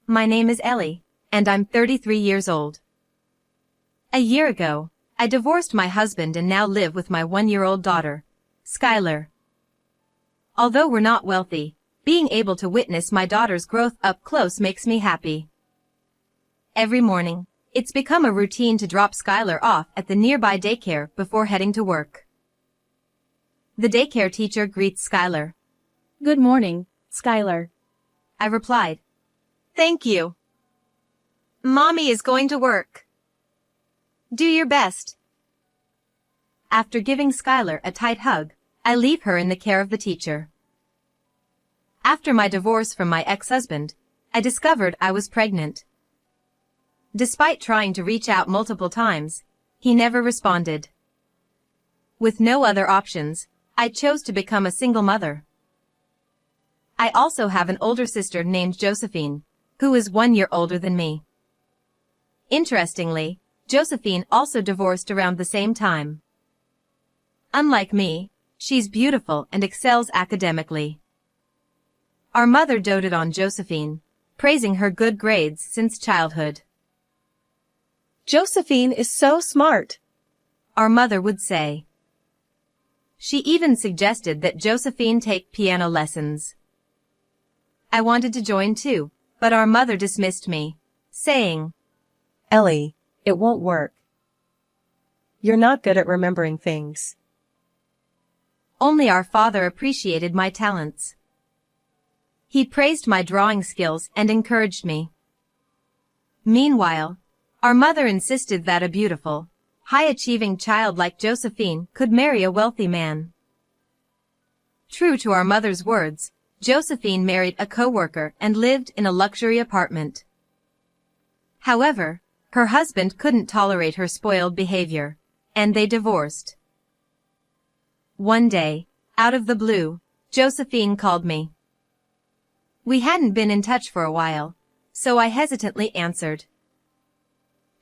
My name is Ellie, and I'm 33 years old. A year ago, I divorced my husband and now live with my 1-year-old daughter, Skylar. Although we're not wealthy, being able to witness my daughter's growth up close makes me happy. Every morning, it's become a routine to drop Skylar off at the nearby daycare before heading to work. The daycare teacher greets Skylar. Good morning, Skylar. I replied. Thank you. Mommy is going to work. Do your best. After giving Skylar a tight hug, I leave her in the care of the teacher. After my divorce from my ex-husband, I discovered I was pregnant. Despite trying to reach out multiple times, he never responded. With no other options, I chose to become a single mother. I also have an older sister named Josephine, who is 1 year older than me. Interestingly, Josephine also divorced around the same time. Unlike me, she's beautiful and excels academically. Our mother doted on Josephine, praising her good grades since childhood. Josephine is so smart, our mother would say. She even suggested that Josephine take piano lessons. I wanted to join too, but our mother dismissed me, saying, Ellie, it won't work. You're not good at remembering things. Only our father appreciated my talents. He praised my drawing skills and encouraged me. Meanwhile, our mother insisted that a beautiful, high-achieving child like Josephine could marry a wealthy man. True to our mother's words, Josephine married a co-worker and lived in a luxury apartment. However, her husband couldn't tolerate her spoiled behavior, and they divorced. One day, out of the blue, Josephine called me. We hadn't been in touch for a while, so I hesitantly answered.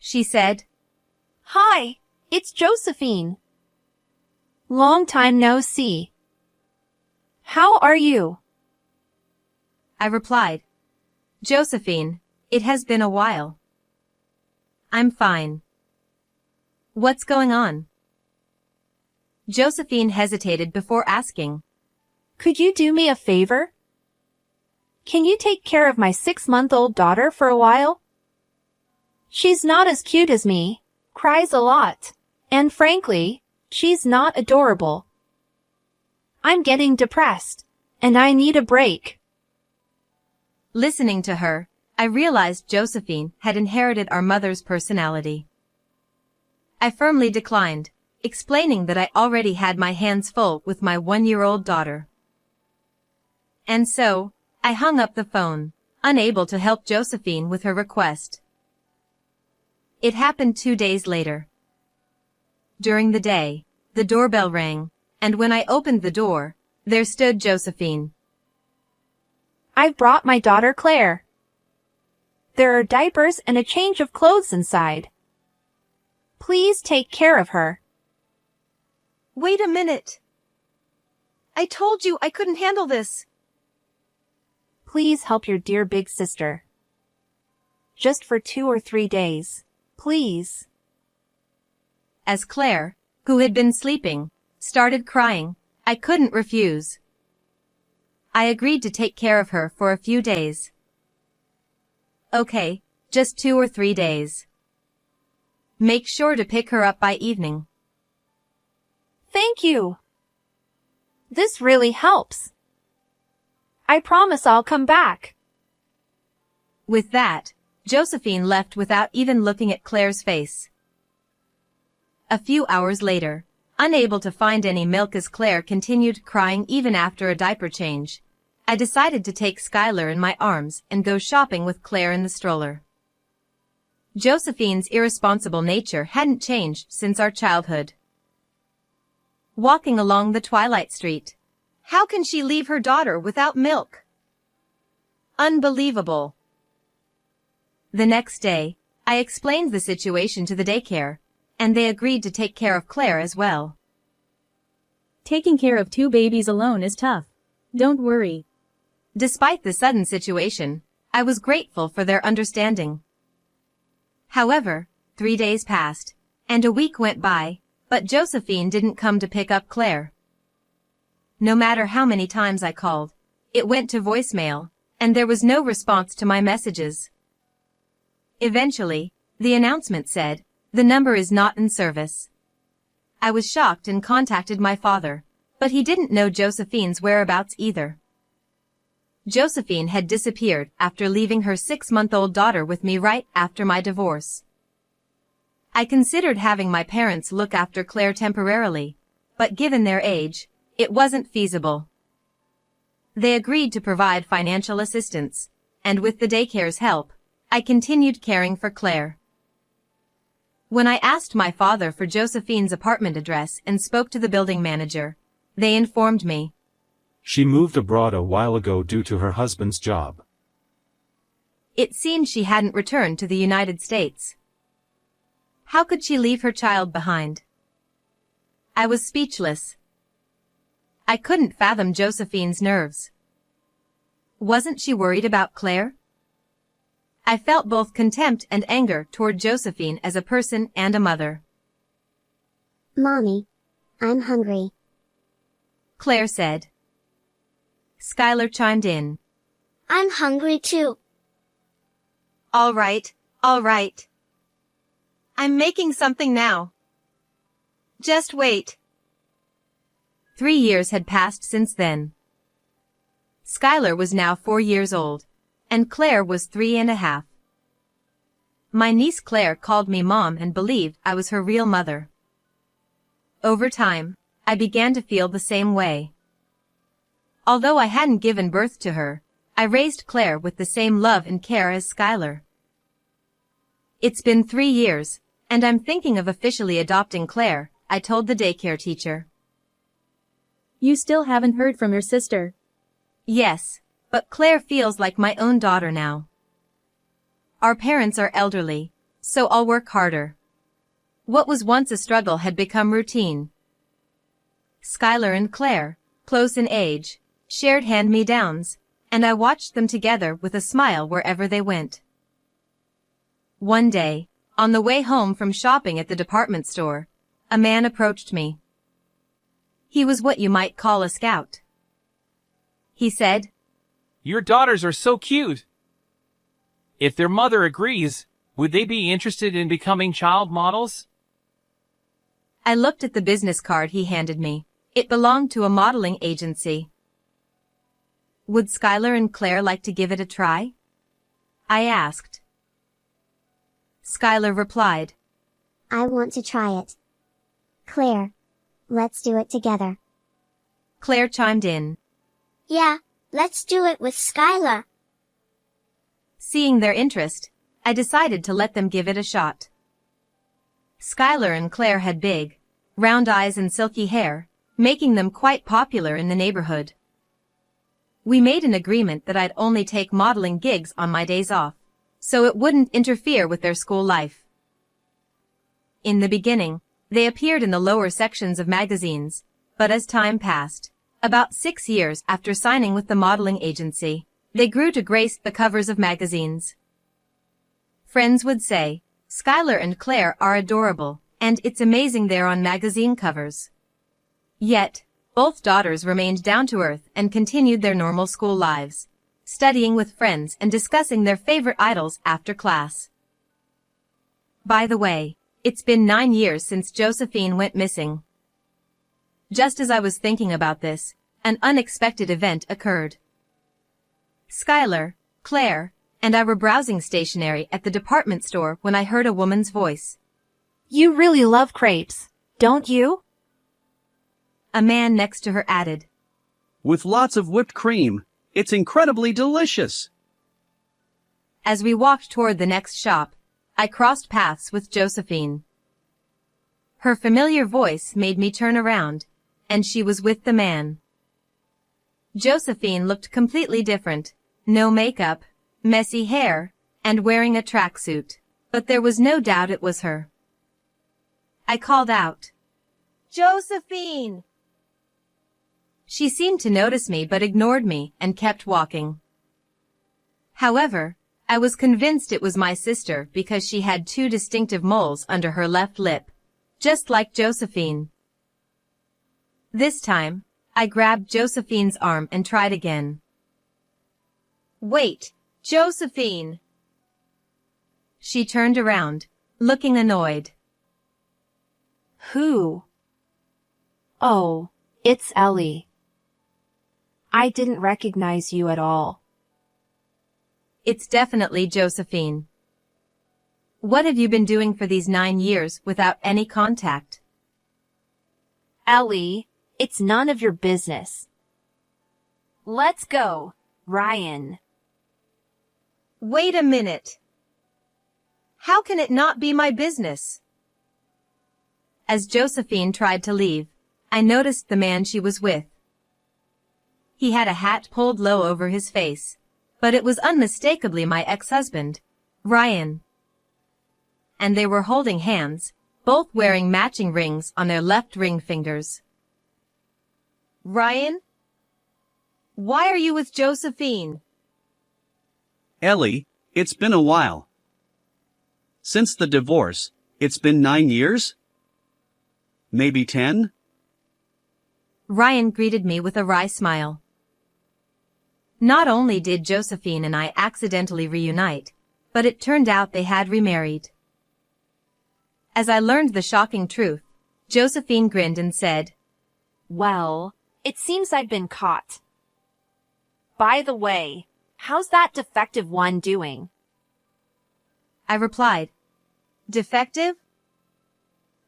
She said, Hi, it's Josephine. Long time no see. How are you? I replied, Josephine, it has been a while. I'm fine. What's going on? Josephine hesitated before asking. Could you do me a favor? Can you take care of my 6-month-old daughter for a while? She's not as cute as me, cries a lot, and frankly, she's not adorable. I'm getting depressed, and I need a break. Listening to her, I realized Josephine had inherited our mother's personality. I firmly declined, explaining that I already had my hands full with my 1-year-old daughter. And so, I hung up the phone, unable to help Josephine with her request. It happened 2 days later. During the day, the doorbell rang, and when I opened the door, there stood Josephine. I've brought my daughter Claire. There are diapers and a change of clothes inside. Please take care of her. Wait a minute. I told you I couldn't handle this. Please help your dear big sister. Just for 2 or 3 days, please. As Claire, who had been sleeping, started crying, I couldn't refuse. I agreed to take care of her for a few days. Okay, just 2 or 3 days. Make sure to pick her up by evening. Thank you. This really helps. I promise I'll come back. With that, Josephine left without even looking at Claire's face. A few hours later, unable to find any milk as Claire continued crying even after a diaper change, I decided to take Skylar in my arms and go shopping with Claire in the stroller. Josephine's irresponsible nature hadn't changed since our childhood. Walking along the twilight street. How can she leave her daughter without milk? Unbelievable. The next day, I explained the situation to the daycare, and they agreed to take care of Claire as well. Taking care of 2 babies alone is tough. Don't worry. Despite the sudden situation, I was grateful for their understanding. However, 3 days passed, and a week went by, but Josephine didn't come to pick up Claire. No matter how many times I called, it went to voicemail, and there was no response to my messages. Eventually, the announcement said, "The number is not in service." I was shocked and contacted my father, but he didn't know Josephine's whereabouts either. Josephine had disappeared after leaving her 6-month-old daughter with me right after my divorce. I considered having my parents look after Claire temporarily, but given their age, it wasn't feasible. They agreed to provide financial assistance, and with the daycare's help, I continued caring for Claire. When I asked my father for Josephine's apartment address and spoke to the building manager, they informed me. She moved abroad a while ago due to her husband's job. It seemed she hadn't returned to the United States. How could she leave her child behind? I was speechless. I couldn't fathom Josephine's nerves. Wasn't she worried about Claire? I felt both contempt and anger toward Josephine as a person and a mother. Mommy, I'm hungry. Claire said. Skylar chimed in. I'm hungry too. All right, all right. I'm making something now. Just wait. 3 years had passed since then. Skylar was now 4 years old, and Claire was 3.5. My niece Claire called me Mom and believed I was her real mother. Over time, I began to feel the same way. Although I hadn't given birth to her, I raised Claire with the same love and care as Skylar. It's been 3 years, and I'm thinking of officially adopting Claire, I told the daycare teacher. You still haven't heard from your sister. Yes, but Claire feels like my own daughter now. Our parents are elderly, so I'll work harder. What was once a struggle had become routine. Skylar and Claire, close in age, shared hand-me-downs, and I watched them together with a smile wherever they went. One day, on the way home from shopping at the department store, a man approached me. He was what you might call a scout. He said, "Your daughters are so cute. If their mother agrees, would they be interested in becoming child models?" I looked at the business card he handed me. It belonged to a modeling agency. Would Skylar and Claire like to give it a try? I asked. Skylar replied, I want to try it. Claire, let's do it together. Claire chimed in. Yeah, let's do it with Skylar. Seeing their interest, I decided to let them give it a shot. Skylar and Claire had big, round eyes and silky hair, making them quite popular in the neighborhood. We made an agreement that I'd only take modeling gigs on my days off, so it wouldn't interfere with their school life. In the beginning, they appeared in the lower sections of magazines, but as time passed, about 6 years after signing with the modeling agency, they grew to grace the covers of magazines. Friends would say, Skylar and Claire are adorable, and it's amazing they're on magazine covers. Yet, both daughters remained down to earth and continued their normal school lives, studying with friends and discussing their favorite idols after class. By the way, it's been 9 years since Josephine went missing. Just as I was thinking about this, an unexpected event occurred. Skylar, Claire, and I were browsing stationery at the department store when I heard a woman's voice. You really love crepes, don't you? A man next to her added. With lots of whipped cream. It's incredibly delicious. As we walked toward the next shop, I crossed paths with Josephine. Her familiar voice made me turn around, and she was with the man. Josephine looked completely different, no makeup, messy hair, and wearing a tracksuit, but there was no doubt it was her. I called out, Josephine! She seemed to notice me but ignored me and kept walking. However, I was convinced it was my sister because she had two distinctive moles under her left lip, just like Josephine. This time, I grabbed Josephine's arm and tried again. "Wait, Josephine!" She turned around, looking annoyed. Who? Oh, it's Ellie. I didn't recognize you at all. It's definitely Josephine. What have you been doing for these 9 years without any contact? Ellie, it's none of your business. Let's go, Ryan. Wait a minute. How can it not be my business? As Josephine tried to leave, I noticed the man she was with. He had a hat pulled low over his face, but it was unmistakably my ex-husband, Ryan. And they were holding hands, both wearing matching rings on their left ring fingers. Ryan? Why are you with Josephine? Ellie, it's been a while. Since the divorce, it's been 9 years? Maybe 10? Ryan greeted me with a wry smile. Not only did Josephine and I accidentally reunite, but it turned out they had remarried. As I learned the shocking truth, Josephine grinned and said, Well, it seems I've been caught. By the way, how's that defective one doing? I replied, Defective?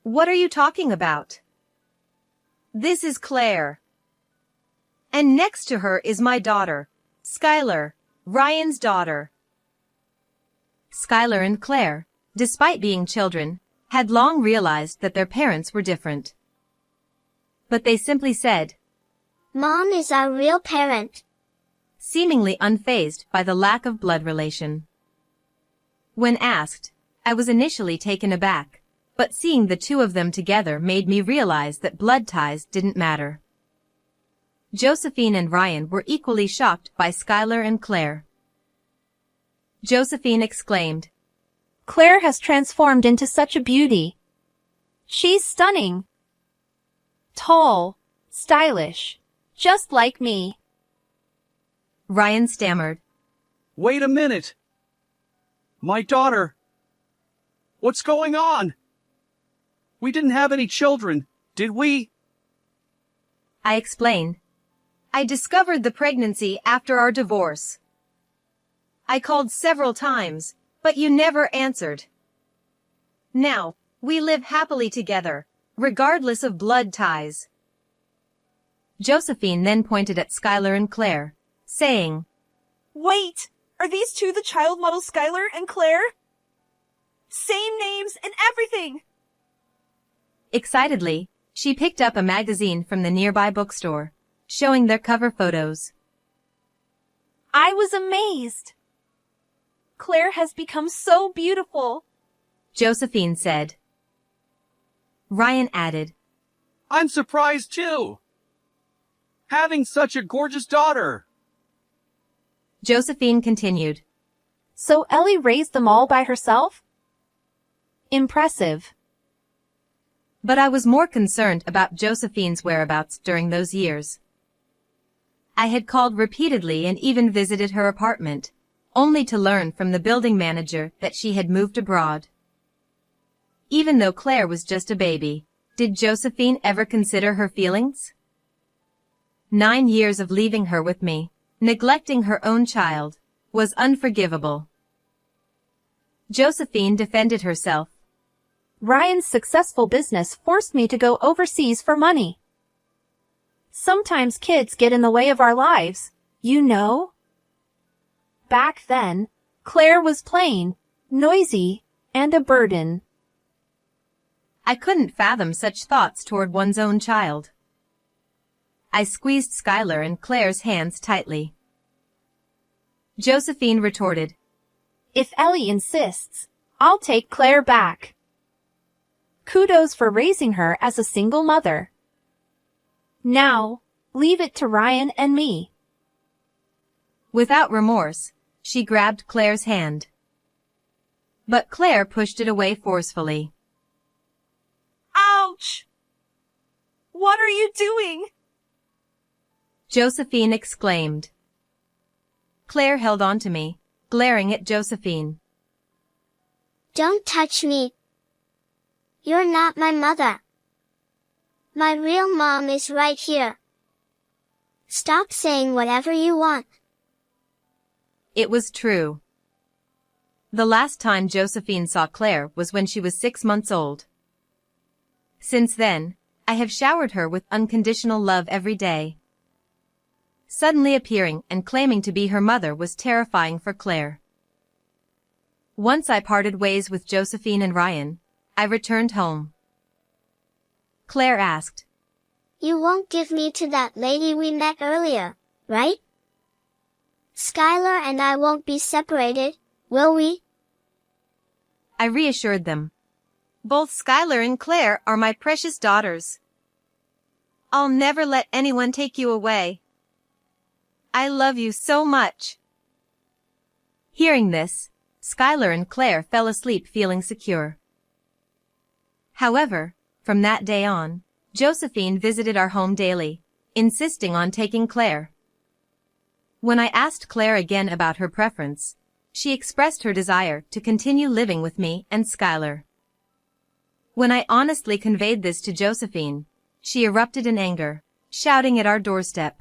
What are you talking about? This is Claire. And next to her is my daughter, Skylar, Ryan's daughter. Skylar and Claire, despite being children, had long realized that their parents were different. But they simply said, Mom is our real parent. Seemingly unfazed by the lack of blood relation. When asked, I was initially taken aback, but seeing the two of them together made me realize that blood ties didn't matter. Josephine and Ryan were equally shocked by Skylar and Claire. Josephine exclaimed, Claire has transformed into such a beauty. She's stunning. Tall, stylish, just like me. Ryan stammered, Wait a minute. My daughter. What's going on? We didn't have any children, did we? I explained. I discovered the pregnancy after our divorce. I called several times, but you never answered. Now, we live happily together, regardless of blood ties. Josephine then pointed at Skylar and Claire, saying, Wait, are these two the child model Skylar and Claire? Same names and everything! Excitedly, she picked up a magazine from the nearby bookstore, showing their cover photos. I was amazed. Claire has become so beautiful, Josephine said. Ryan added, I'm surprised too. Having such a gorgeous daughter. Josephine continued. So Ellie raised them all by herself? Impressive. But I was more concerned about Josephine's whereabouts during those years. I had called repeatedly and even visited her apartment, only to learn from the building manager that she had moved abroad. Even though Claire was just a baby, did Josephine ever consider her feelings? 9 years of leaving her with me, neglecting her own child, was unforgivable. Josephine defended herself. Ryan's successful business forced me to go overseas for money. Sometimes kids get in the way of our lives, you know? Back then, Claire was plain, noisy, and a burden. I couldn't fathom such thoughts toward one's own child. I squeezed Skylar and Claire's hands tightly. Josephine retorted, If Ellie insists, I'll take Claire back. Kudos for raising her as a single mother. Now, leave it to Ryan and me. Without remorse, she grabbed Claire's hand. But Claire pushed it away forcefully. Ouch! What are you doing? Josephine exclaimed. Claire held on to me, glaring at Josephine. Don't touch me. You're not my mother. My real mom is right here. Stop saying whatever you want. It was true. The last time Josephine saw Claire was when she was 6 months old. Since then, I have showered her with unconditional love every day. Suddenly appearing and claiming to be her mother was terrifying for Claire. Once I parted ways with Josephine and Ryan, I returned home. Claire asked, You won't give me to that lady we met earlier, right? Skylar and I won't be separated, will we? I reassured them. Both Skylar and Claire are my precious daughters. I'll never let anyone take you away. I love you so much. Hearing this, Skylar and Claire fell asleep feeling secure. However, from that day on, Josephine visited our home daily, insisting on taking Claire. When I asked Claire again about her preference, she expressed her desire to continue living with me and Skylar. When I honestly conveyed this to Josephine, she erupted in anger, shouting at our doorstep.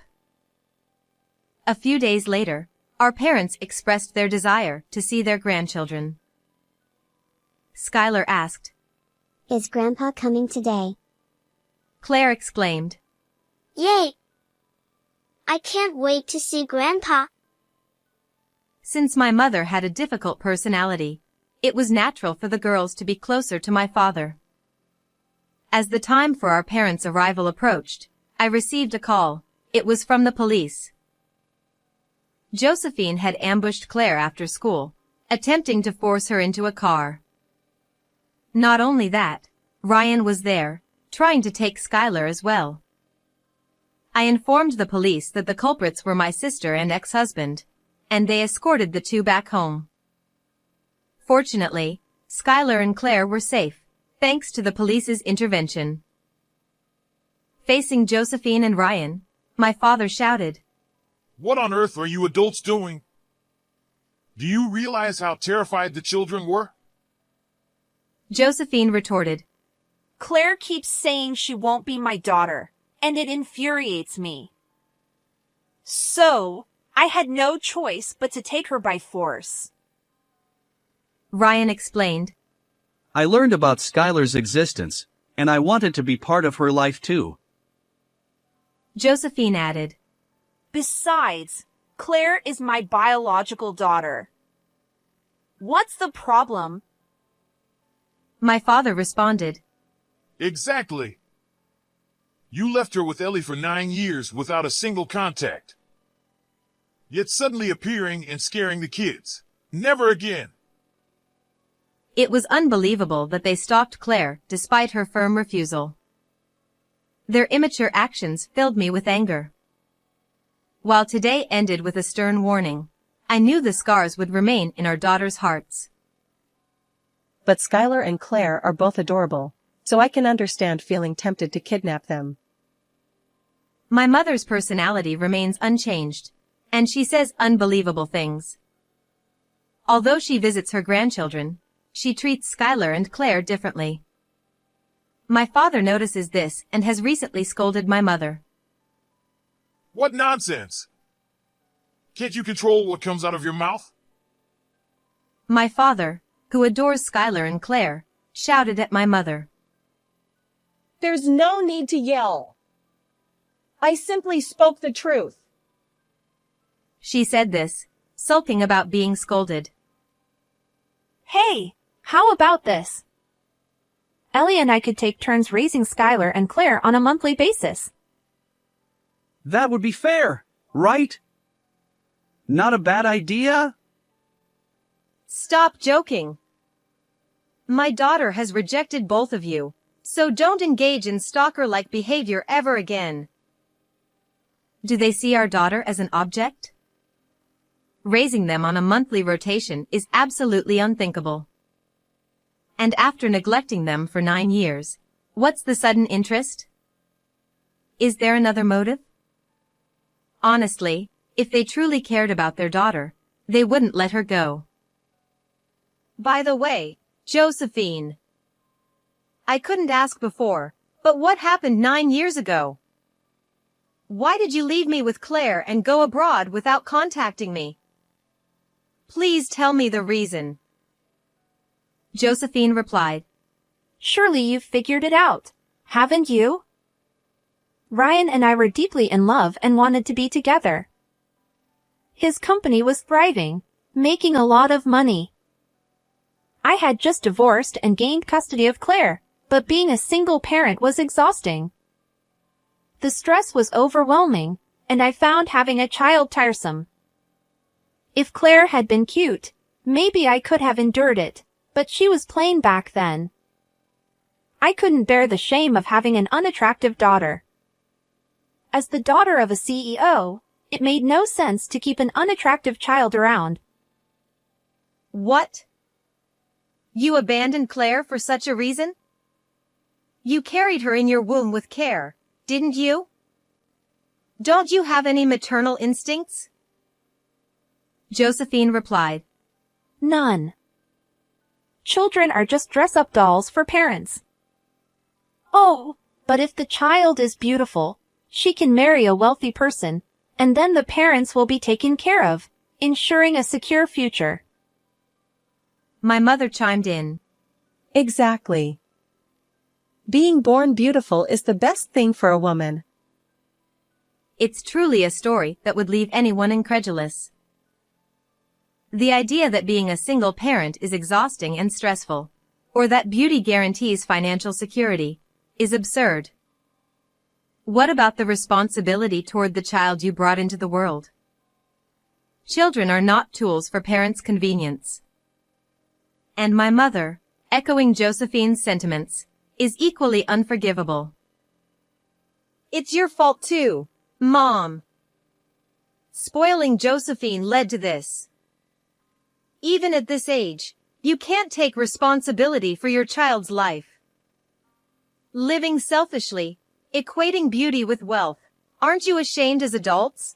A few days later, our parents expressed their desire to see their grandchildren. Skylar asked, Is Grandpa coming today? Claire exclaimed, Yay! I can't wait to see Grandpa. Since my mother had a difficult personality, it was natural for the girls to be closer to my father. As the time for our parents' arrival approached, I received a call. It was from the police. Josephine had ambushed Claire after school, attempting to force her into a car. Not only that, Ryan was there, trying to take Skylar as well. I informed the police that the culprits were my sister and ex-husband, and they escorted the two back home. Fortunately, Skylar and Claire were safe, thanks to the police's intervention. Facing Josephine and Ryan, my father shouted, What on earth are you adults doing? Do you realize how terrified the children were? Josephine retorted, Claire keeps saying she won't be my daughter, and it infuriates me. So, I had no choice but to take her by force. Ryan explained, I learned about Skylar's existence, and I wanted to be part of her life too. Josephine added, Besides, Claire is my biological daughter. What's the problem? My father responded, Exactly. You left her with Ellie for 9 years without a single contact. Yet suddenly appearing and scaring the kids. Never again. It was unbelievable that they stalked Claire despite her firm refusal. Their immature actions filled me with anger. While today ended with a stern warning, I knew the scars would remain in our daughters' hearts. But Skylar and Claire are both adorable, so I can understand feeling tempted to kidnap them. My mother's personality remains unchanged, and she says unbelievable things. Although she visits her grandchildren, she treats Skylar and Claire differently. My father notices this and has recently scolded my mother. What nonsense! Can't you control what comes out of your mouth? My father, who adores Skylar and Claire, shouted at my mother. There's no need to yell. I simply spoke the truth. She said this, sulking about being scolded. Hey, how about this? Ellie and I could take turns raising Skylar and Claire on a monthly basis. That would be fair, right? Not a bad idea? Stop joking. My daughter has rejected both of you, so don't engage in stalker-like behavior ever again. Do they see our daughter as an object? raising them on a monthly rotation is absolutely unthinkable. And after neglecting them for 9 years, what's the sudden interest? Is there another motive? Honestly, if they truly cared about their daughter, they wouldn't let her go. By the way, Josephine. I couldn't ask before, but what happened 9 years ago? Why did you leave me with Claire and go abroad without contacting me? Please tell me the reason. Josephine replied. Surely you've figured it out, haven't you? Ryan and I were deeply in love and wanted to be together. His company was thriving, making a lot of money. I had just divorced and gained custody of Claire, but being a single parent was exhausting. The stress was overwhelming, and I found having a child tiresome. If Claire had been cute, maybe I could have endured it, but she was plain back then. I couldn't bear the shame of having an unattractive daughter. As the daughter of a CEO, it made no sense to keep an unattractive child around. What? You abandoned Claire for such a reason? You carried her in your womb with care, didn't you? Don't you have any maternal instincts? Josephine replied. None. Children are just dress-up dolls for parents. Oh, but if the child is beautiful, she can marry a wealthy person, and then the parents will be taken care of, ensuring a secure future. My mother chimed in. Exactly. Being born beautiful is the best thing for a woman. It's truly a story that would leave anyone incredulous. The idea that being a single parent is exhausting and stressful, or that beauty guarantees financial security, is absurd. What about the responsibility toward the child you brought into the world? Children are not tools for parents' convenience. And my mother, echoing Josephine's sentiments, is equally unforgivable. It's your fault too, Mom. Spoiling Josephine led to this. Even at this age, you can't take responsibility for your child's life. Living selfishly, equating beauty with wealth, aren't you ashamed as adults?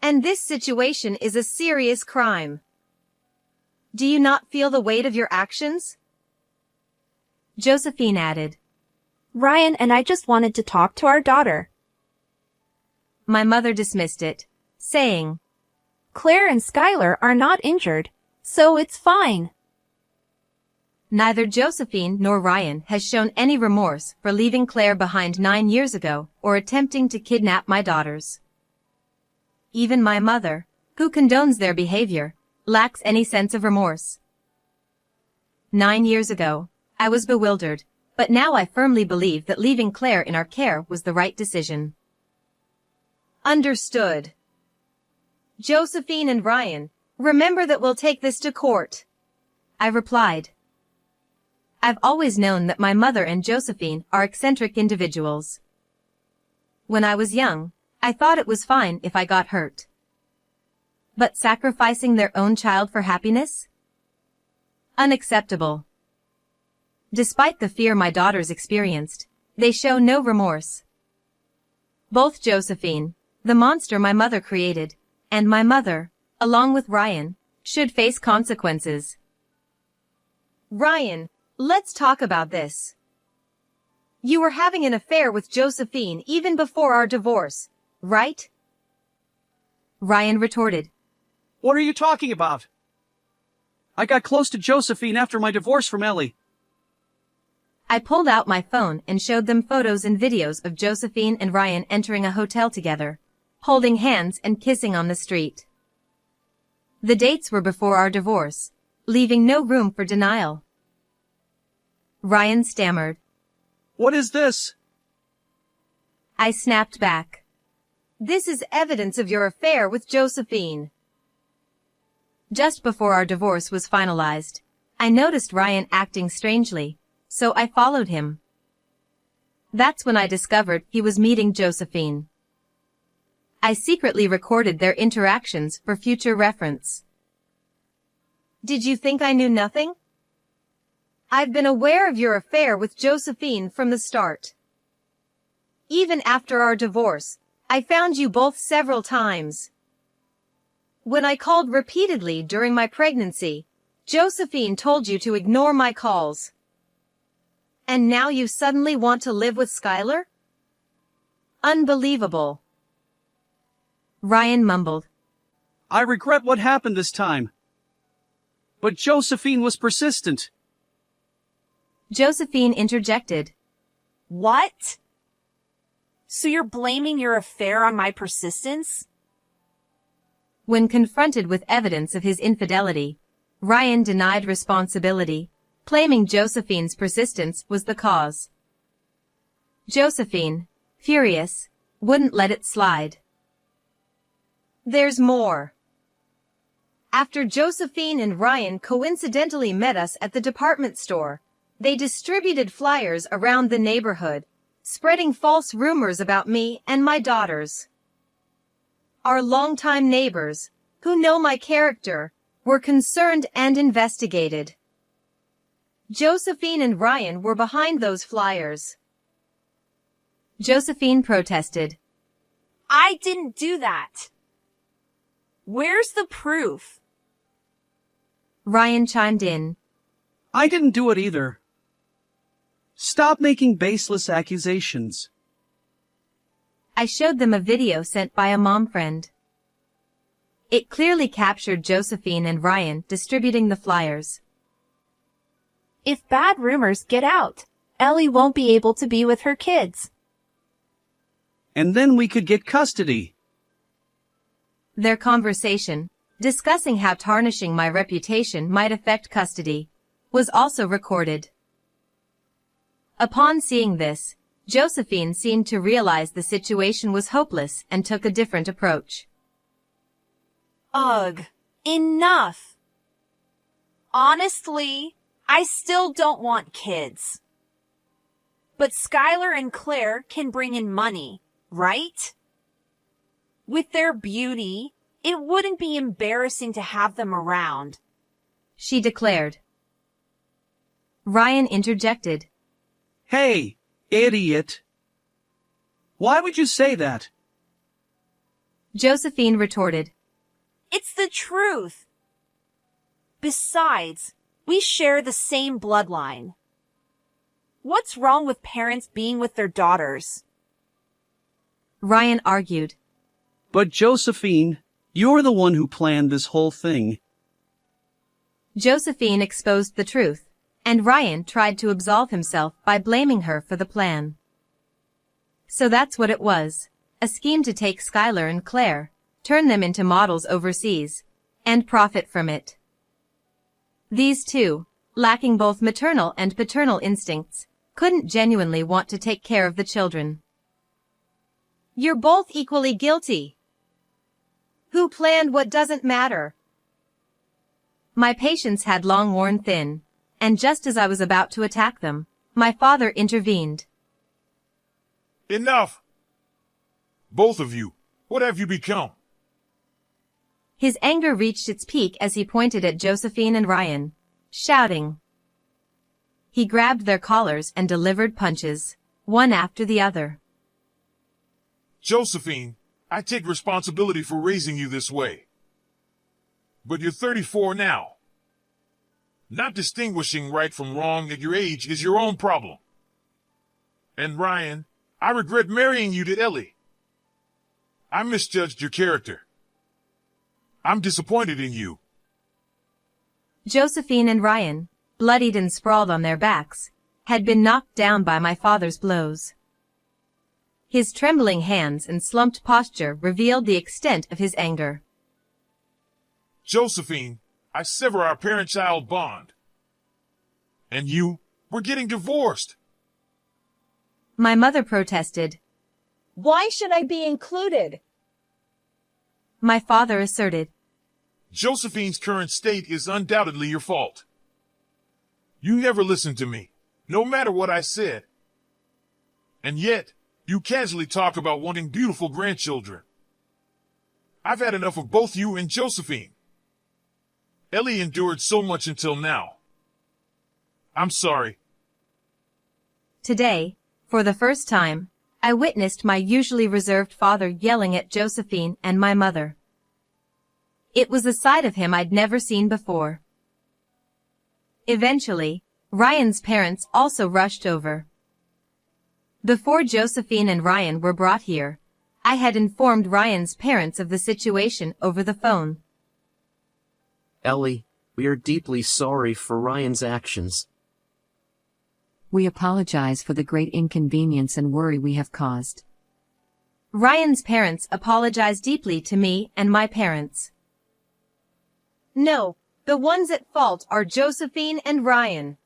And this situation is a serious crime. Do you not feel the weight of your actions? Josephine added. Ryan and I just wanted to talk to our daughter. My mother dismissed it, saying, Claire and Skylar are not injured, so it's fine. Neither Josephine nor Ryan has shown any remorse for leaving Claire behind 9 years ago or attempting to kidnap my daughters. Even my mother, who condones their behavior, lacks any sense of remorse. 9 years ago, I was bewildered, but now I firmly believe that leaving Claire in our care was the right decision. Understood. Josephine and Ryan, remember that we'll take this to court. I replied. I've always known that my mother and Josephine are eccentric individuals. When I was young, I thought it was fine if I got hurt. But sacrificing their own child for happiness? Unacceptable. Despite the fear my daughters experienced, they show no remorse. Both Josephine, the monster my mother created, and my mother, along with Ryan, should face consequences. Ryan, let's talk about this. You were having an affair with Josephine even before our divorce, right? Ryan retorted. What are you talking about? I got close to Josephine after my divorce from Ellie. I pulled out my phone and showed them photos and videos of Josephine and Ryan entering a hotel together, holding hands and kissing on the street. The dates were before our divorce, leaving no room for denial. Ryan stammered. What is this? I snapped back. This is evidence of your affair with Josephine. Just before our divorce was finalized, I noticed Ryan acting strangely, so I followed him. That's when I discovered he was meeting Josephine. I secretly recorded their interactions for future reference. Did you think I knew nothing? I've been aware of your affair with Josephine from the start. Even after our divorce, I found you both several times. When I called repeatedly during my pregnancy, Josephine told you to ignore my calls. And now you suddenly want to live with Skylar? Unbelievable. Ryan mumbled. I regret what happened this time. But Josephine was persistent. Josephine interjected. What? So you're blaming your affair on my persistence? When confronted with evidence of his infidelity, Ryan denied responsibility, claiming Josephine's persistence was the cause. Josephine, furious, wouldn't let it slide. There's more. After Josephine and Ryan coincidentally met us at the department store, they distributed flyers around the neighborhood, spreading false rumors about me and my daughters. Our longtime neighbors, who know my character, were concerned and investigated. Josephine and Ryan were behind those flyers. Josephine protested. I didn't do that. Where's the proof? Ryan chimed in. I didn't do it either. Stop making baseless accusations. I showed them a video sent by a mom friend. It clearly captured Josephine and Ryan distributing the flyers. If bad rumors get out, Ellie won't be able to be with her kids. And then we could get custody. Their conversation, discussing how tarnishing my reputation might affect custody, was also recorded. Upon seeing this, Josephine seemed to realize the situation was hopeless and took a different approach. Ugh, enough. Honestly, I still don't want kids. But Skylar and Claire can bring in money, right? With their beauty, it wouldn't be embarrassing to have them around, she declared. Ryan interjected. Hey, idiot. Why would you say that? Josephine retorted. It's the truth. Besides, we share the same bloodline. What's wrong with parents being with their daughters? Ryan argued. But Josephine, you're the one who planned this whole thing. Josephine exposed the truth, and Ryan tried to absolve himself by blaming her for the plan. So that's what it was, a scheme to take Skylar and Claire, turn them into models overseas, and profit from it. These two, lacking both maternal and paternal instincts, couldn't genuinely want to take care of the children. You're both equally guilty. Who planned what doesn't matter? My patience had long worn thin, and just as I was about to attack them, my father intervened. Enough! Both of you, what have you become? His anger reached its peak as he pointed at Josephine and Ryan, shouting. He grabbed their collars and delivered punches, one after the other. Josephine, I take responsibility for raising you this way. But you're 34 now. Not distinguishing right from wrong at your age is your own problem. And Ryan, I regret marrying you to Ellie. I misjudged your character. I'm disappointed in you. Josephine and Ryan, bloodied and sprawled on their backs, had been knocked down by my father's blows. His trembling hands and slumped posture revealed the extent of his anger. Josephine, I sever our parent-child bond. And you, we're getting divorced. My mother protested. Why should I be included? My father asserted. Josephine's current state is undoubtedly your fault. You never listened to me, no matter what I said. And yet, you casually talk about wanting beautiful grandchildren. I've had enough of both you and Josephine. Ellie endured so much until now. I'm sorry. Today, for the first time, I witnessed my usually reserved father yelling at Josephine and my mother. It was a side of him I'd never seen before. Eventually, Ryan's parents also rushed over. Before Josephine and Ryan were brought here, I had informed Ryan's parents of the situation over the phone. Ellie, we are deeply sorry for Ryan's actions. We apologize for the great inconvenience and worry we have caused. Ryan's parents apologized deeply to me and my parents. No, the ones at fault are Josephine and Ryan.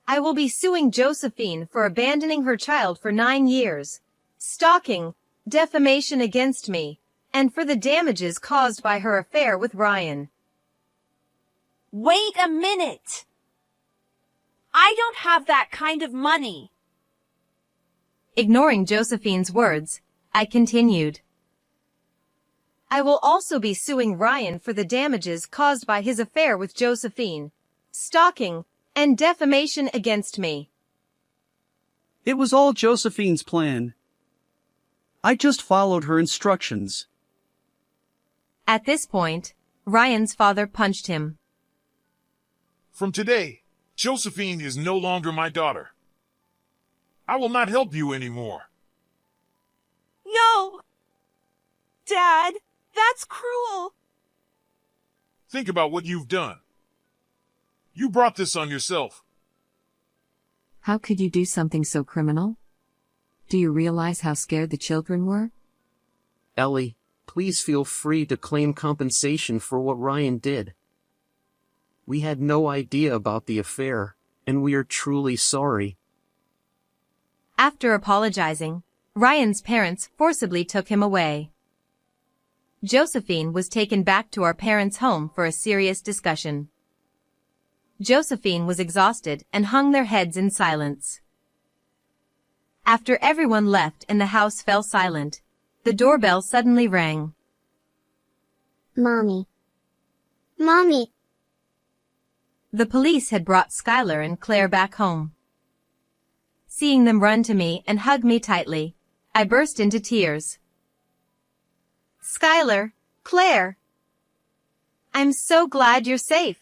I will be suing Josephine for abandoning her child for 9 years, stalking, defamation against me, and for the damages caused by her affair with Ryan. Wait a minute! I don't have that kind of money. Ignoring Josephine's words, I continued. I will also be suing Ryan for the damages caused by his affair with Josephine, stalking, and defamation against me. It was all Josephine's plan. I just followed her instructions. At this point, Ryan's father punched him. From today, Josephine is no longer my daughter. I will not help you anymore. No! Dad, that's cruel. Think about what you've done. You brought this on yourself. How could you do something so criminal? Do you realize how scared the children were? Ellie, please feel free to claim compensation for what Ryan did. We had no idea about the affair, and we are truly sorry. After apologizing, Ryan's parents forcibly took him away. Josephine was taken back to our parents' home for a serious discussion. Josephine was exhausted and hung their heads in silence. After everyone left and the house fell silent, the doorbell suddenly rang. Mommy. Mommy. The police had brought Skylar and Claire back home. Seeing them run to me and hug me tightly, I burst into tears. Skylar, Claire. I'm so glad you're safe.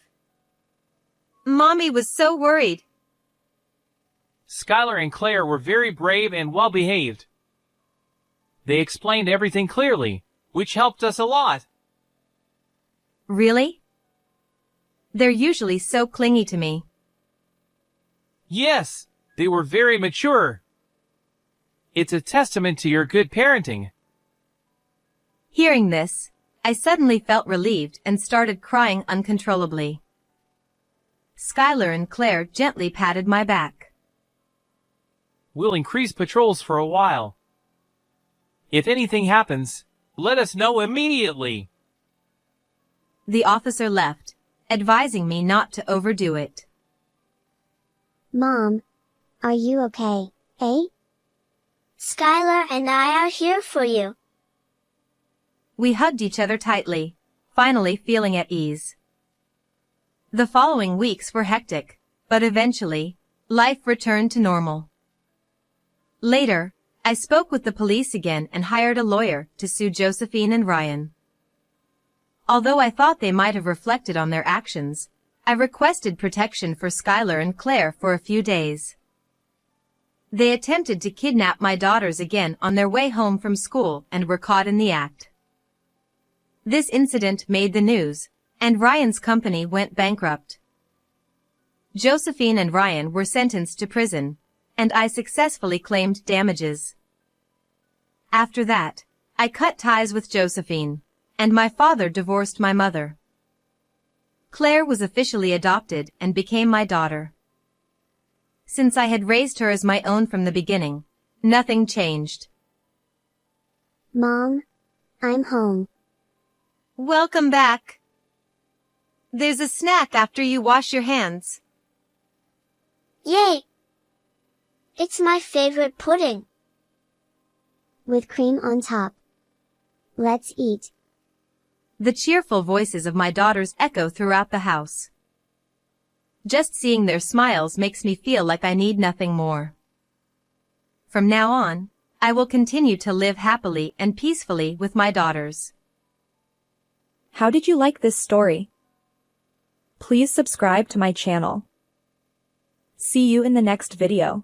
Mommy was so worried. Skylar and Claire were very brave and well-behaved. They explained everything clearly, which helped us a lot. Really? They're usually so clingy to me. Yes, they were very mature. It's a testament to your good parenting. Hearing this, I suddenly felt relieved and started crying uncontrollably. Skylar and Claire gently patted my back. We'll increase patrols for a while. If anything happens, let us know immediately. The officer left, advising me not to overdo it. Mom, are you okay, eh? Skylar and I are here for you. We hugged each other tightly, finally feeling at ease. The following weeks were hectic, but eventually, life returned to normal. Later, I spoke with the police again and hired a lawyer to sue Josephine and Ryan. Although I thought they might have reflected on their actions, I requested protection for Skylar and Claire for a few days. They attempted to kidnap my daughters again on their way home from school and were caught in the act. This incident made the news, and Ryan's company went bankrupt. Josephine and Ryan were sentenced to prison, and I successfully claimed damages. After that, I cut ties with Josephine, and my father divorced my mother. Claire was officially adopted and became my daughter. Since I had raised her as my own from the beginning, nothing changed. Mom, I'm home. Welcome back. There's a snack after you wash your hands. Yay! It's my favorite pudding. With cream on top. Let's eat. The cheerful voices of my daughters echo throughout the house. Just seeing their smiles makes me feel like I need nothing more. From now on, I will continue to live happily and peacefully with my daughters. How did you like this story? Please subscribe to my channel. See you in the next video.